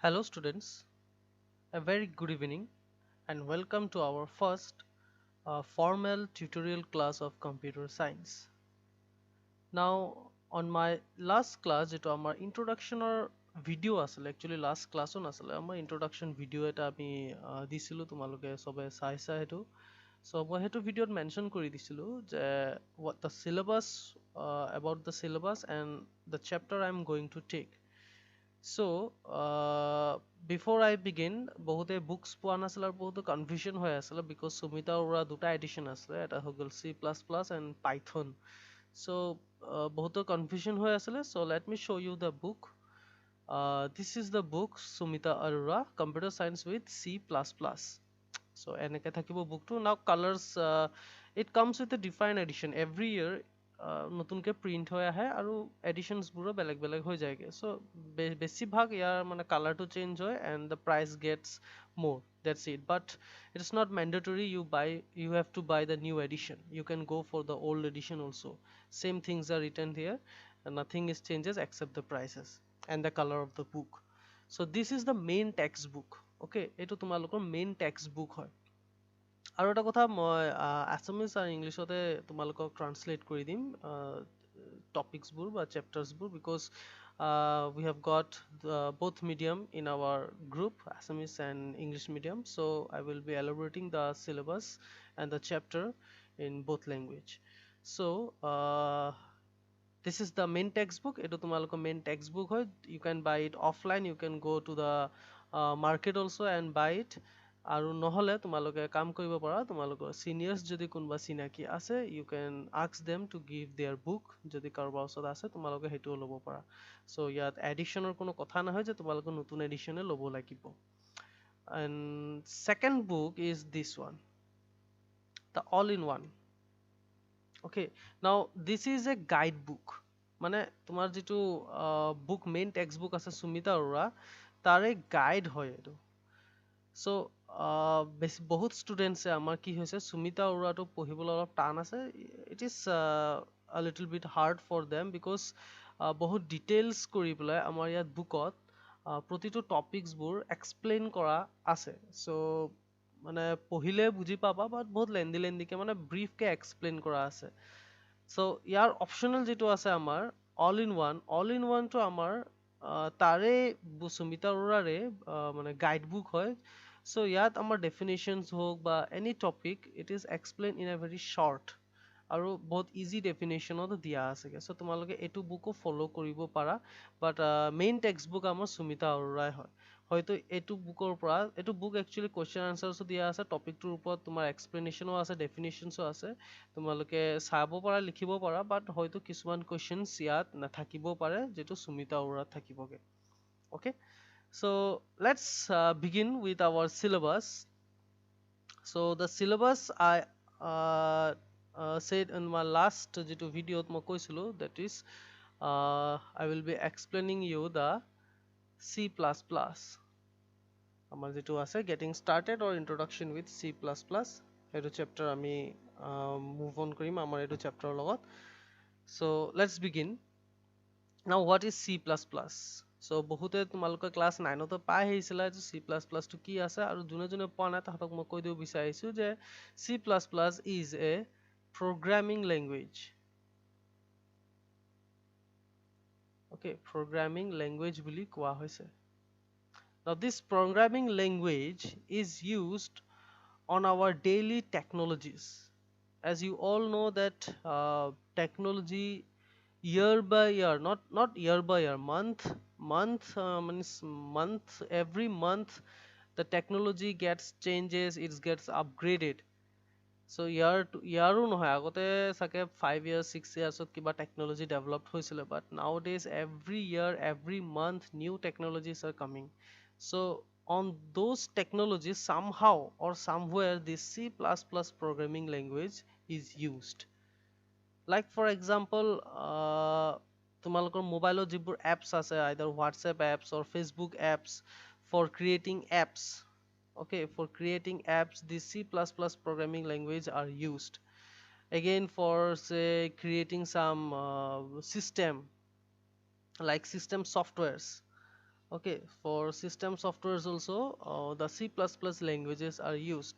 Hello students, a very good evening and welcome to our first formal tutorial class of computer science. Now on my last class যেটো আমাৰ introductionৰ video আছিল actually last class নাছিলে আমাৰ introduction video এটা আমি দিছিলো তোমালোকে সবে চাইছা হেতু so মই হেতু ভিডিঅ'ত মেনশন কৰি দিছিলো যে what the syllabus about the syllabus and the chapter I am going to take. So before I begin বহুতে books পোৱা নাছিল আৰু বহুতো confusion হৈ আছিল because সুমিতা আৰোৰা দুটা edition আছিলে এটা হৈ গ'ল C++ and Python. So বহুতো confusion হৈ আছিলে, so let me show you the book. This is the book Sumita Arora Computer Science with C++. So এনেকে থাকিব bookটো. Now colors, it comes with a defined edition every year. নতুনকে print হৈ আহে আৰু এডিশনছ বোৰো বেলেগ বেলেগ হৈ যায়গে, so বেছিভাগ ইয়াৰ মানে কালাৰটো চেঞ্জ হয় and the price gets more, that's it, but it's not mandatory you have to buy the new edition. You can go for the old edition also, same things are written here and nothing is changes except the prices and the color of the book. So this is the main textbook. Okay, এইটো তোমালোকৰ main textbook হয়। আৰু এটা কথা মই Assamese আৰু ইংলিছতে তোমালোকক translate কৰি দিম টপিকছবোৰ বা চেপ্টাৰ্ছবোৰ because we have got both medium in our group, Assamese and English medium, so I will be elaborating the syllabus and the chapter in both language. So this is the main textbook. এটো তোমালোকৰ main textbook হয়, you can buy it offline, you can go to the market also and buy it. আৰু নহলে তোমালোকে কাম কৰিব পাৰা, তোমালোকৰ সিনিয়ৰ্স যদি কোনবা চিনাকি আছে you can ask them to give their book, যদি কাৰোবাৰ ওচৰত আছে তোমালোকে হেটো ল'ব পাৰা। so ইয়াত এডিশনৰ কোনো কথা নহয় যে তোমালোকে নতুন এডিশনে ল'ব লাগিব। and second book is this one, the all in one. okay, now this is a guidebook, মানে তোমাৰ যিটো বুক মেইন টেক্সট বুক আছে সুমিতা আৰোৰা তাৰে গাইড হয় এটো। so বহুত ষ্টুডেন্টছে আমাৰ কি হৈছে সুমিতা আৰোৰাটো পঢ়িবলৈ অলপ টান আছে, it is a little bit hard for them because বহুত ডিটেইলছ কৰি পেলাই আমাৰ ইয়াত বুকত প্ৰতিটো টপিকছবোৰ এক্সপ্লেইন কৰা আছে। so মানে পঢ়িলে বুজি পাবা বাট বহুত লেন্দিকে মানে ব্ৰিফকে এক্সপ্লেইন কৰা আছে। so ইয়াৰ অপচনেল যিটো আছে আমাৰ অল ইন ওৱানটো আমাৰ তাৰে সুমিতা আৰোৰাৰে মানে গাইড বুক হয়। so ইয়াত আমাৰ ডেফিনেশ্যনছ হওক বা any topic it is explain in a very short আৰু বহুত ইজি ডেফিনেশ্যনতো দিয়া আছে। so তোমালোকে এইটো বুকো ফ'ল' কৰিব পাৰা, বাট মেইন টেক্সট বুক আমাৰ সুমিতা আৰোৰাই হয়। হয়তো এইটো বুকৰ পৰা এইটো বুক একচুৱেলি কুৱেশ্যন আনচাৰ্ছো দিয়া আছে, টপিকটোৰ ওপৰত তোমাৰ এক্সপ্লেনেশ্যনো আছে, ডেফিনেশ্যনছো আছে, তোমালোকে চাব পাৰা লিখিব পাৰা, বাট হয়তো কিছুমান কুৱেশ্যনছ ইয়াত নাথাকিব পাৰে যিটো Sumita আৰোৰাত থাকিবগে। okay, so let's begin with our syllabus. so the syllabus I said in my last যিটো ভিডিঅ'ত মই কৈছিলো, that is I will be explaining you the C++, আমাৰ যিটো আছে getting started or introduction with C++, এইটো চেপ্টাৰ আমি move on কৰিম আমাৰ এইটো চেপ্টাৰৰ লগত। so let's begin. now what is C++? so বহুতে তোমালোকে ক্লাছ 9তে পাই আহিছিলা যে C++ টো কি আছে, আৰু যোনে যোনে পোৱা নাই তাহাঁতক মই কৈ দিব বিচাৰিছো যে C++ is a programming language. okay, programming language বুলি কোৱা হৈছে। now this programming language is used on our daily technologies. as you all know that technology year by year, not year by year, means month, every month the technology gets changes, it gets upgraded. so ইয়াৰো নহয়, আগতে চাগে 5 years 6 years ত কিবা technology develop হৈছিলে, but nowadays every year every month new technologies are coming. so on those technologies somehow or somewhere this C++ programming language is used. like for example তোমালোকৰ মোবাইলত যিবোৰ apps আছে, either WhatsApp apps or Facebook apps, for creating apps, okay, for creating apps this C++ programming language are used. again for say creating some system, like system softwares, Okay, for system softwares also, the C++ languages are used,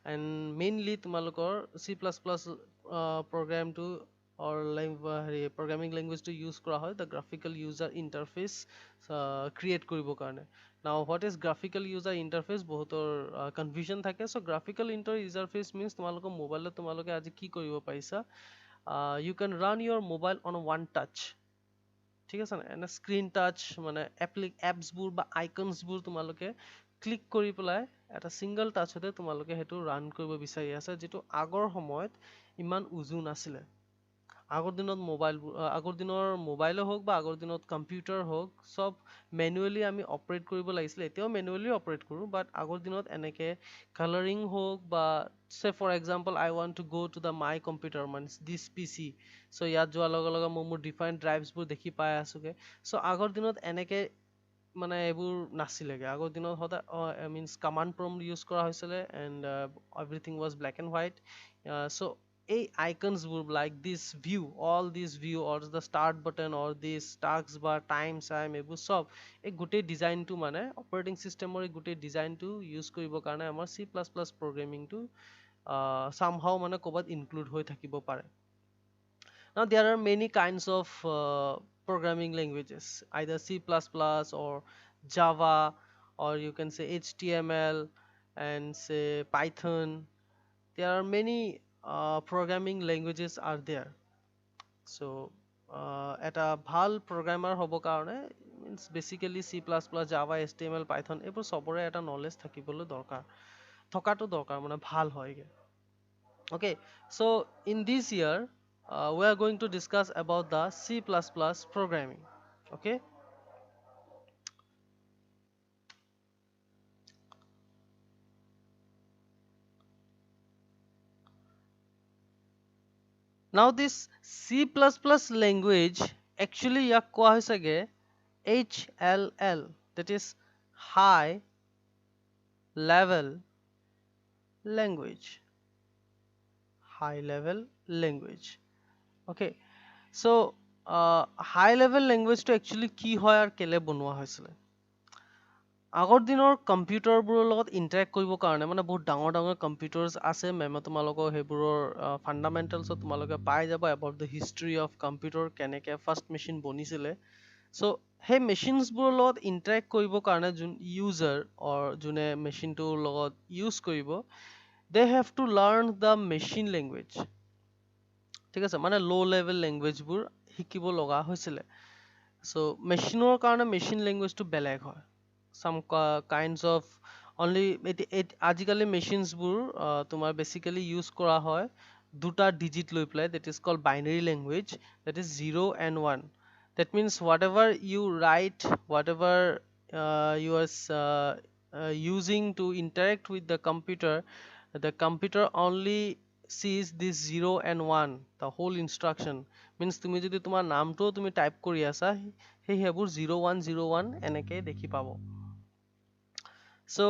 and mainly তোমালোকৰ C++ program to or programming language to use কৰা হয় the graphical user interface create কৰিবৰ কাৰণে. Now what is graphical user interface? বহুতৰ confusion থাকে. So graphical interface means তোমালোকৰ মোবাইলত তোমালোকে আজি কি কৰিব পাৰিছা, you can run your mobile on one touch. ঠিক আছে না, এনে স্ক্ৰীন টাচ মানে এপছবোৰ বা আইকনছবোৰ তোমালোকে ক্লিক কৰি পেলাই এটা ছিংগল টাচতে তোমালোকে সেইটো ৰান কৰিব বিচাৰি আছে, যিটো আগৰ সময়ত ইমান উজু নাছিলে। আগৰ দিনত আগৰ দিনৰ মোবাইলো হওক বা আগৰ দিনত কম্পিউটাৰ হওক, চব মেনুৱেলি আমি অপাৰেট কৰিব লাগিছিলে। এতিয়াও মেনুৱেলি অপাৰেট কৰোঁ, বাট আগৰ দিনত এনেকে কালাৰিং হওক বা চে for example I want to go' to the my computer মানে দিছ পিচি, চ' ইয়াত যোৱাৰ লগে লগে মই মোৰ ডিফাইন ড্ৰাইভছবোৰ দেখি পাই আছোগে। চ' আগৰ দিনত এনেকে মানে এইবোৰ নাছিলেগে। আগৰ দিনত সদায় মিনছ কমাণ্ড প্ৰম্পট ইউজ কৰা হৈছিলে and everything was black and white. So' এই আইকনছবোৰ like this view, all this view or the start button or this task বা টাইম চাইম এইবোৰ চব এই গোটেই ডিজাইনটো মানে অপাৰেটিং চিষ্টেমৰ এই গোটেই ডিজাইনটো ইউজ কৰিবৰ কাৰণে আমাৰ C++ প্ৰগ্ৰেমিংটো somehow মানে ক'ৰবাত ইনক্লুড হৈ থাকিব পাৰে। Now there are many kinds of programming languages, either C++ or Java, or you can say HTML and say Python. There are many programming languages are there. So এটা ভাল programmer হ'ব কাৰণে means basically C++, Java, HTML, Python এইবোৰ চবৰে এটা knowledge থাকিবলৈ দৰকাৰ, থকাটো দৰকাৰ মানে ভাল হয়গে। Okay, so in this year we are going to discuss about the C++ programming. Okay, now this C++ language actually ইয়াক কোৱা হৈছেগে HLL, that is high level language, high level language. Okay, so high level language to actually কি হয় আৰু কেলে বনোৱা হৈছিলে। আগৰ দিনৰ কম্পিউটাৰবোৰৰ লগত ইণ্টাৰেক্ট কৰিবৰ কাৰণে মানে বহুত ডাঙৰ ডাঙৰ কম্পিউটাৰ্ছ আছে, মেমে তোমালোকক সেইবোৰৰ ফাণ্ডামেণ্টেলছত তোমালোকে পাই যাব about the history of computer, কেনেকৈ ফাৰ্ষ্ট মেচিন বনিছিলে। চ' সেই মেচিনছবোৰৰ লগত ইণ্টাৰেক্ট কৰিবৰ কাৰণে যোন ইউজাৰ যোনে মেচিনটোৰ লগত ইউজ কৰিব, they have to learn the machine language. ঠিক আছে, মানে ল' লেভেল লেংগুৱেজবোৰ শিকিব লগা হৈছিলে। চ' মেচিনৰ কাৰণে মেচিন লেংগুৱেজটো বেলেগ হয়। Some kinds of only আজিকালি মেচিনছবোৰ তোমাৰ বেচিকেলি ইউজ কৰা হয় দুটা ডিজিট লৈ পেলাই, that is called binary language, that is 0 and 1. That means whatever you write, whatever you are using to interact with the computer only sees this 0 and 1, the whole instruction means তুমি যদি তোমাৰ নামটো তুমি type কৰি আছা, সেইবোৰ 0101 এনেকে দেখি পাব। চ'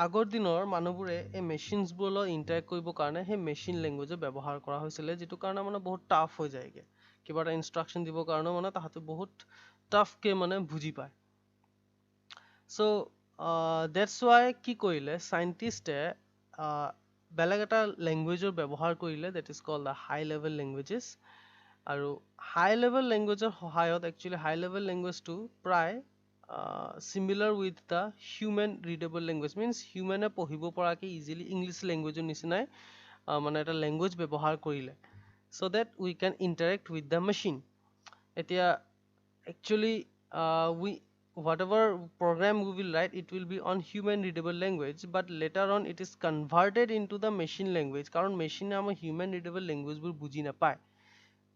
আগৰ দিনৰ মানুহবোৰে এই মেচিনছবোৰৰ লগত ইণ্টাৰেক্ট কৰিবৰ কাৰণে সেই মেচিন লেংগুৱেজৰ ব্যৱহাৰ কৰা হৈছিলে, যিটো কাৰণে মানে বহুত টাফ হৈ যায়গে। কিবা এটা ইনষ্ট্ৰাকশ্যন দিবৰ কাৰণেও মানে তাহাঁতে বহুত টাফকে মানে বুজি পায়। চ' দেটছ ৱাই কি কৰিলে চাইণ্টিষ্টে বেলেগ এটা লেংগুৱেজৰ ব্যৱহাৰ কৰিলে, that is called the high level languages. আৰু হাই লেভেল লেংগুৱেজৰ সহায়ত একচুৱেলি হাই লেভেল লেংগুৱেজটো প্ৰায় similar with the human readable language, means হিউমেনে পঢ়িব পৰাকে ইজিলি ইংলিছ লেংগুৱেজৰ নিচিনাই মানে এটা লেংগুৱেজ ব্যৱহাৰ কৰিলে, so that we can interact with the machine. এতিয়া actually whatever program we will write, it will be on human readable language, but later on it is converted into the machine language, কাৰন মেচিনে আমাৰ human readable language বোৰ বুজি নাপায়।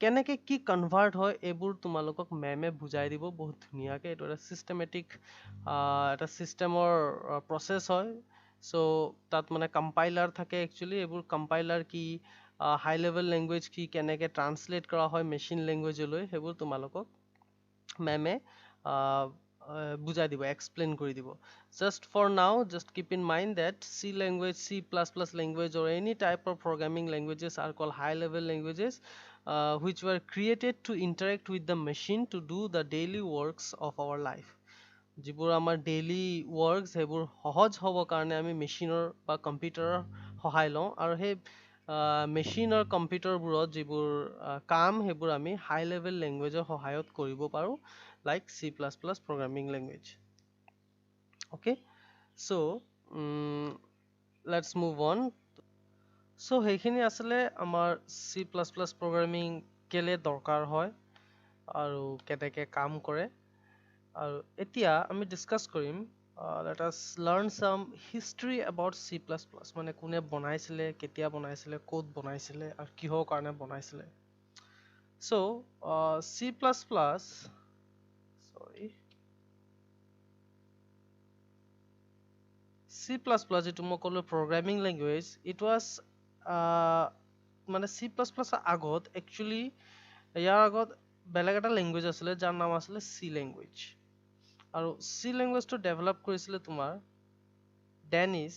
কেনেকে কি convert হয় এইবোৰ তোমালোকক মেমে বুজাই দিব বহুত ধুনীয়াকে। এইটো এটা চিষ্টেমেটিক এটা চিষ্টেমৰ প্ৰচেছ হয়। চ' তাত মানে কম্পাইলাৰ থাকে, একচুৱেলি এইবোৰ কম্পাইলাৰ কি, হাই লেভেল লেংগুৱেজ কি, কেনেকে ট্ৰান্সলেট কৰা হয় মেচিন লেংগুৱেজলৈ, সেইবোৰ তোমালোকক মেমে বুজাই দিব, এক্সপ্লেইন কৰি দিব। Just for now, just keep in mind that C language, C++ language or any type of programming languages are called high level languages, which were created to interact with the machine to do the daily works of our life. যিবোৰ আমাৰ daily work সেইবোৰ সহজ হ'ব কাৰণে আমি মেচিনৰ বা কম্পিউটাৰৰ সহায় লওঁ আৰু সেই মেচিন আৰু কম্পিউটাৰবোৰত যিবোৰ কাম সেইবোৰ আমি হাই লেভেল লেংগুৱেজৰ সহায়ত কৰিব পাৰোঁ like C++ programming language okay so' let's move on so' সেইখিনি আছিলে আমাৰ C++ প্ৰগ্ৰামিং কেলে দৰকাৰ হয় আৰু কেনেকৈ কাম কৰে আৰু এতিয়া আমি ডিছকাছ কৰিম let us learn some history about C++ মানে কোনে বনাইছিলে কেতিয়া বনাইছিলে ক'ত বনাইছিলে আৰু কিহৰ কাৰণে বনাইছিলে so C++ sorry C++ যিটো মই ক'লো programming language it was মানে C++ আগত actually ইয়াৰ আগত বেলেগ এটা লেংগুৱেজ আছিলে যাৰ নাম আছিলে C লেংগুৱেজ আৰু C লেংগুৱেজটো ডেভেলপ কৰিছিলে তোমাৰ ডেনিছ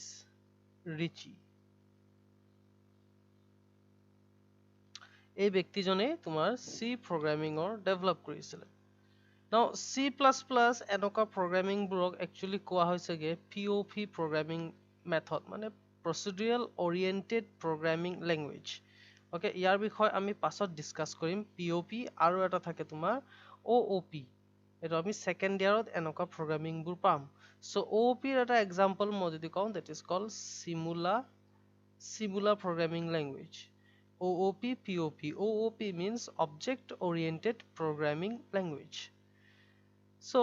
ৰিচি এই ব্যক্তিজনে তোমাৰ C প্ৰগ্ৰামিঙৰ ডেভেলপ কৰিছিলে Now C++ এনেকুৱা প্ৰগ্ৰামিংবোৰক actually কোৱা হৈছেগে POP প্ৰগ্ৰামিং মেথড মানে procedural oriented programming language okay ইয়াৰ বিষয়ে আমি পাছত ডিসকাস কৰিম POP আৰু এটা থাকে তোমাৰ OOP এইটো আমি সেকেন্ড ইয়াৰত এনেকুৱা প্ৰগ্ৰামিংবোৰ পাম so OOP ৰ এটা এক্সাম্পল মই যদি কওঁ that is called Simula programming language OOP POP OOP means object oriented programming language so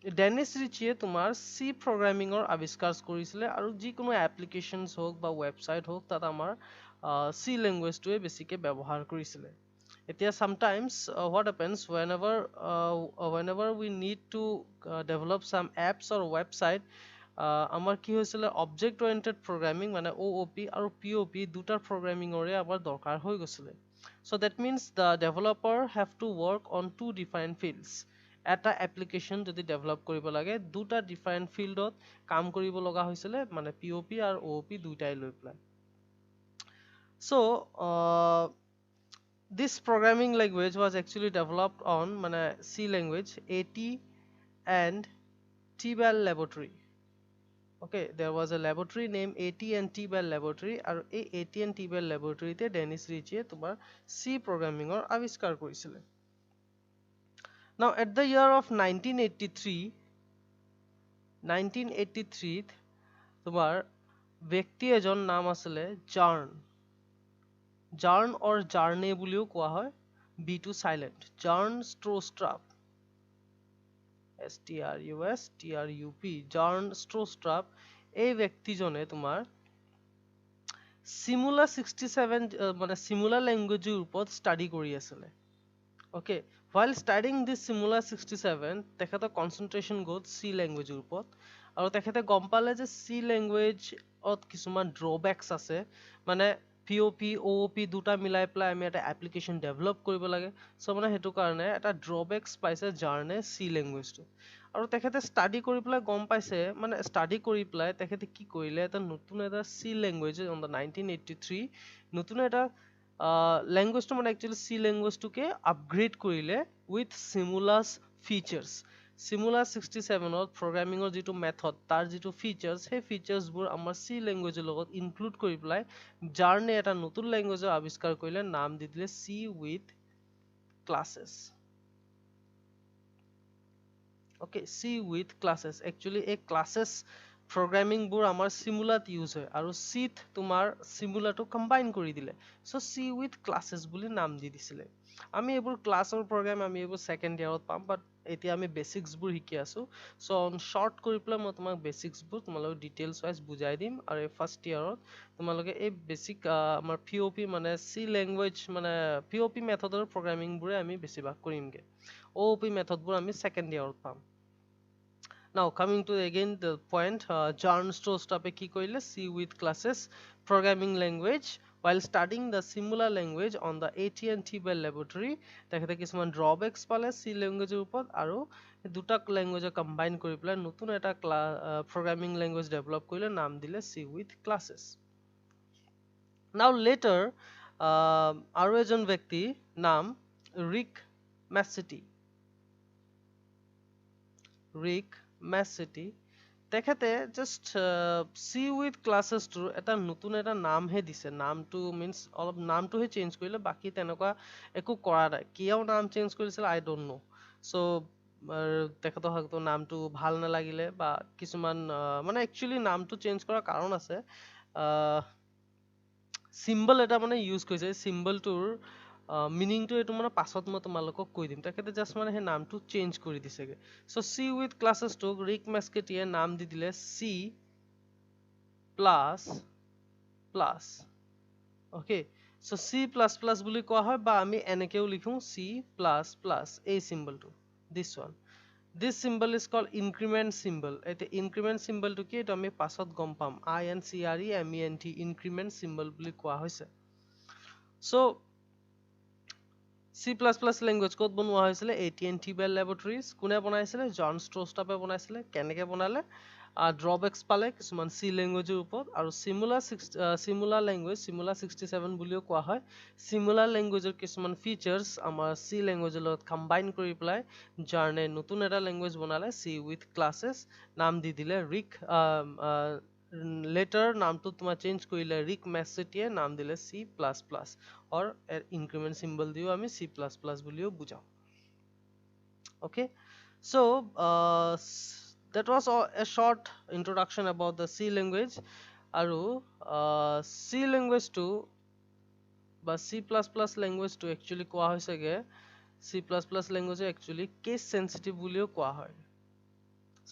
Dennis Ritchie তোমাৰ C প্ৰগ্ৰামিঙৰ আৱিষ্কাৰ কৰিছিলে আৰু যিকোনো এপ্লিকেশনছ হওক বা ৱেবছাইট হওক তাত আমাৰ C লেংগুৱেজটোৱে বেছিকৈ ব্যৱহাৰ কৰিছিলে এতিয়া sometimes what happens whenever we need to develop some apps or website আমাৰ কি হৈছিলে object oriented programming মানে OOP আৰু POP দুটাৰ প্ৰগ্ৰামিঙৰে আমাৰ দৰকাৰ হৈ গৈছিলে so that means the developer have to work on two different fields এটা এপ্লিকেশন যদি ডেভেলপ কৰিব লাগে দুটা ডিফাৰেন্ট ফিল্ডত কাম কৰিব লগা হৈছিলে মানে POP আৰু OOP দুটাই লৈ পেলাই so this programming language was actually developed on মানে C language AT and T-Bell laboratory okay there was a laboratory named AT and T-Bell laboratory আৰু এই AT and T-Bell laboratory তে ডেনিছ ৰিচিয়ে তোমাৰ C প্ৰগ্ৰামিঙৰ আৱিষ্কাৰ কৰিছিলে Now at the year of 1983 তোমাৰ ব্যক্তি এজন নাম আছিলে জাৰ্ন or জাৰ্নে বুলিও কোৱা হয় B to silent জাৰ্ন ষ্ট্ৰোষ্ট্ৰাপ STRUSTRUP জাৰ্ন ষ্ট্ৰোষ্ট্ৰাপ এই ব্যক্তিজনে তোমাৰ Simula 67 মানে Simula লেংগুৱেজৰ ওপৰত ষ্টাডি কৰি আছিলে okay while studying this Simula 67 তেখেতৰ কনসেন্ট্ৰেশন গ'ল C লেংগুৱেজৰ ওপৰত আৰু তেখেতে গম পালে যে C লেংগুৱেজত কিছুমান ড্ৰবেক্স আছে মানে POP OOP দুটা মিলাই পেলাই আমি এটা এপ্লিকেশন ডেভেলপ কৰিব লাগে সো মানে হেতু কাৰণে এটা ড্ৰবেক্স পাইছে জাৰ্নে C লেংগুৱেজটো আৰু তেখেতে ষ্টাডি কৰি পেলাই গম পাইছে মানে ষ্টাডি কৰি পেলাই তেখেতে কি কৰিলে এটা নতুন এটা C লেংগুৱেজ অন দা 1983 নতুন এটা লেংগুৱেজটো মানে একচুয়ালি C লেংগুৱেজটোকে আপগ্ৰেড কৰিলে উইথ Simula's ফিচাৰ্স Simula 67ত প্ৰগ্ৰামিঙৰ যিটো মেথড তাৰ যিটো ফিচাৰ্স সেই ফিচাৰ্সবোৰ আমাৰ C লেংগুৱেজৰ লগত ইনক্লুড কৰি পেলাই জাৰ্নে এটা নতুন লেংগুৱেজৰ আৱিষ্কাৰ কৰিলে নাম দি দিলে C with classes okay C with classes actually a classes programming বোৰ আমাৰ Simulaত ইউজ হয় আৰু Cত তোমাৰ Simulaটো কম্বাইন কৰি দিলে so C with classes বুলি নাম দি দিছিলে আমি এইবোৰ ক্লাছৰ প্ৰগ্ৰাম আমি এইবোৰ সেকেন্ড ইয়াৰত পাম বাট এতিয়া আমি বেসিক্স বোৰ শিকি আছো so on short কৰি পেলাই মই তোমাক বেসিক্স বোৰ তোমালোক ডিটেইলছ ওয়াইজ বুজাই দিম আৰু ফাৰ্স্ট ইয়াৰত তোমালোকে এই বেসিক আমাৰ POP মানে C ল্যাঙ্গুৱেজ মানে POP মেথডৰ প্ৰগ্ৰামিং বোৰে আমি বেছিভাগ কৰিমগে OOP মেথডবোৰ আমি সেকেন্ড ইয়াৰত পাম Now coming to again the point John Strostrap কি কৰিলে C with classes programming language while studying the Simula language on the AT&T Bell laboratory তেখেতে কিছুমান drawbacks পালে C languageৰ ওপৰত আৰু দুটা ল্যাঙ্গুৱেজ কম্বাইন কৰি পেলাই নতুন এটা programming language develop কৰিলে নাম দিলে C with classes Now later আৰু এজন ব্যক্তি নাম ৰিক মেচেটি ৰিক মেচিটি তেখেতে জাষ্ট চি উইথ ক্লাছেছটোৰ এটা নতুন এটা নামহে দিছে নামটো মিন্স অলপ নামটোহে চেঞ্জ কৰিলে বাকী তেনেকুৱা একো কৰা নাই কিয় নাম চেঞ্জ কৰিছিল আই ডোন্ট নো চ' তেখেতৰ হয়তো নামটো ভাল নালাগিলে বা কিছুমান মানে একচুৱেলি নামটো চেঞ্জ কৰাৰ কাৰণ আছে চিম্বল এটা মানে ইউজ কৰিছে চিম্বলটোৰ মিনিংটো এইটো মানে পাছত মই তোমালোকক কৈ দিম তেখেতে জাষ্ট মানে সেই নামটো চেঞ্জ কৰি দিছেগে চ' চি উইথ ক্লাছেছটোক ৰিক মেস্কেটিয়ে নাম দি দিলে C plus plus okay so' C plus plus বুলি কোৱা হয় বা আমি এনেকেও লিখোঁ চি প্লাছ প্লাছ এই চিম্বলটো this one This symbol is called increment symbol. এটা increment symbol টো কি এইটো আমি পাছত গম পাম INCREMENT increment symbol বুলি কোৱা হৈছে so C++ language ক'ত বনোৱা হৈছিলে AT&T Bell Laboratories কোনে বনাইছিলে জন ষ্ট্ৰষ্টাপে বনাইছিলে কেনেকৈ বনালে ড্ৰবেক্স পালে কিছুমান C লেংগুৱেজৰ ওপৰত আৰু সিমুলাৰ লেংগুৱেজ সিমুলাৰ 67 বুলিও কোৱা হয় সিমুলাৰ লেংগুৱেজৰ কিছুমান ফিচাৰ্ছ আমাৰ C লেংগুৱেজৰ লগত কম্বাইন কৰি পেলাই জাৰ্নে নতুন এটা লেংগুৱেজ বনালে C উইথ ক্লাছেছ নাম দি দিলে ৰিক লেটাৰ নামটো তোমাৰ চেঞ্জ কৰিলে ৰিক মেচিটিয়ে নাম দিলে C++ or increment symbol দিও আমি C++ বুলিও বুজাও okay so that was a short introduction about the C language আৰু C language to বা C++ language to actually কোৱা হৈছেগে C++ language actually case sensitive বুলিও কোৱা হয়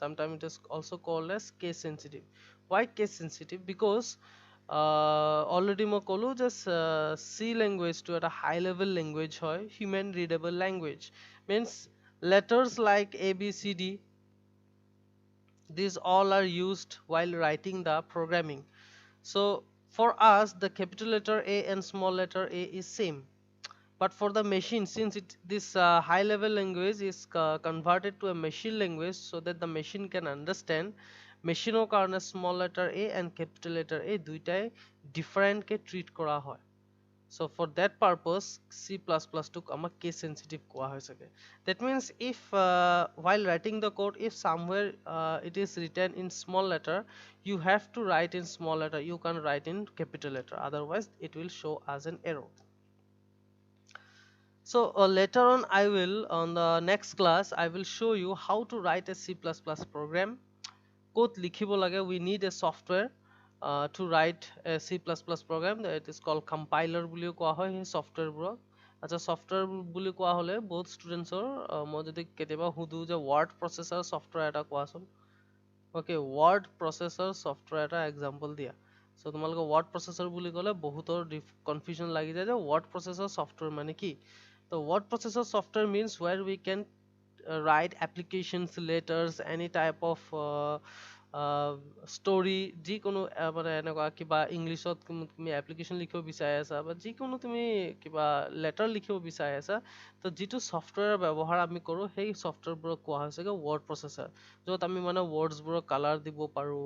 sometimes it is also called as case sensitive why case sensitive because already মই ক'লো যে C language to a high level language হয় human readable language means letters like A B C D these all are used while writing the programming so for us the capital letter A and small letter a is same but for the machine since this high level language is converted to a machine language so that the machine can understand machine or karone small letter a and capital letter a duitai different ke treat kora hoy so for that purpose C++ took ama case sensitive koa hoisege that means if while writing the code if somewhere it is written in small letter you have to write in small letter you can write in capital letter otherwise it will show as an error so later on I will on the next class I will show you how to write a C++ program code likhibo lage we need a software to write a C++ program that is called compiler বুলিও কোৱা হয় এই software বোৰক আচ্ছা software বুলি কোৱা হলে বহুত students মই যদি কেতিয়াবা হুদু যে word processor software এটা কোৱাচোন okay word processor software এটা example দিয়া so তোমালোকে word processor বুলি ক'লে বহুতৰ confusion লাগি যায় যে word processor software মানে কি so word processor software means where we can write applications letters any type of story যিকোনো মানে এনেকুৱা কিবা ইংলিছত তুমি এপ্লিকেশন লিখিব বিচাৰি আছা বা যিকোনো তুমি কিবা লেটাৰ লিখিব বিচাৰি আছা তো যিটো সফটওয়্যাৰ ব্যৱহাৰ আমি কৰো সেই সফটওয়্যাৰবোৰক কোৱা হৈছে ৱৰ্ড প্ৰচেছৰ য'ত আমি মানে ৱৰ্ডছবোৰক কালাৰ দিব পাৰো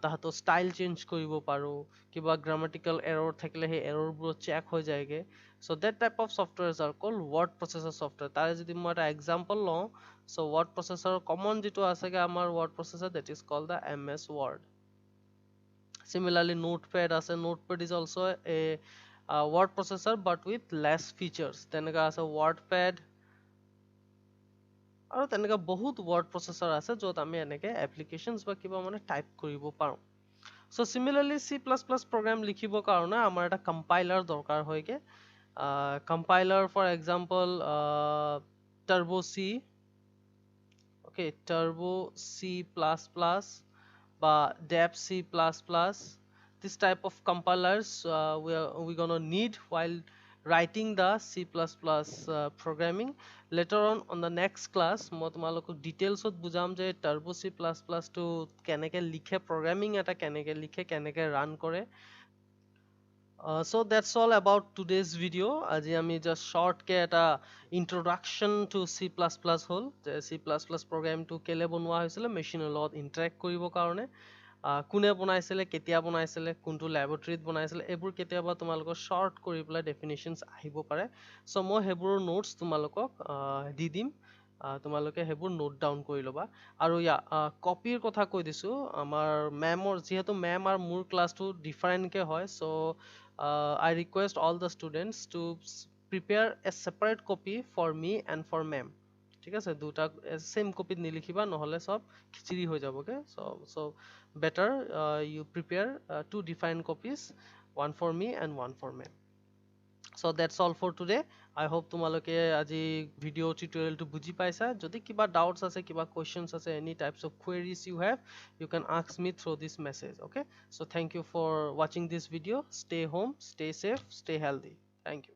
তাহাঁতৰ ষ্টাইল চেঞ্জ কৰিব পাৰো কিবা গ্ৰামাটিকেল এৰৰ থাকিলে সেই এৰৰবোৰ চেক হৈ যায়গে so that type of softwares are called word processor software তাৰে যদি মই এটা এক্সাম্পল লওঁ so word processor common যেটো আছেগে আমাৰ word processor that is called the MS Word similarly notepad আছে notepad is also a word processor but with less features তেনেকা আছে wordpad আৰু তেনেকা বহুত word processor আছে য'ত আমি এনেকে applications বা কিবা মানে টাইপ কৰিব পাৰো so similarly C++ program লিখিবৰ কাৰণে আমাৰ এটা compiler দৰকাৰ হয়গে compiler for example turbo C okay turbo C++ বা dep C++ this type of compilers we gonna need while writing the C++ programming later on the next class মই তোমালোকক details ত বুজাম যে turbo C++ to কেনেকে লিখে programming এটা কেনেকে লিখে কেনেকে run কৰে so that's all about today's video আজি আমি just short কে এটা introduction to C++ হল যে C++ program টো কেলে বনোৱা হৈছিল মেচিনৰ লগত interact কৰিবৰ কাৰণে কোনে বনাইছিলে কেতিয়া বনাইছিলে কোনটো ল্যাবৰেটৰীত বনাইছিলে এবোৰ কেতিয়াবা তোমালোকৰ short কৰি পেলাই definitions আহিব পাৰে so মই হেবোৰৰ notes তোমালোকক দি দিম তোমালোকে সেইবোৰ নোট ডাউন কৰি ল'বা আৰু কপিৰ কথা কৈ দিছোঁ আমাৰ মেমৰ যিহেতু মেম আৰু মোৰ ক্লাছটো ডিফাৰেণ্টকৈ হয় so' I request all the students to prepare a separate copy for me and for ma'am ঠিক আছে দুটা চেম কপিত নিলিখিবা নহ'লে চব খিচিৰি হৈ যাবগৈ so' better you prepare two different copies one for me and one for ma'am So that's all for today. I hope তোমালোকে আজি video tutorial to বুজি পাইছা যদি কিবা doubts আছে কিবা questions আছে any types of queries you have you can ask me through this message okay so thank you for watching this video stay home stay safe stay healthy thank you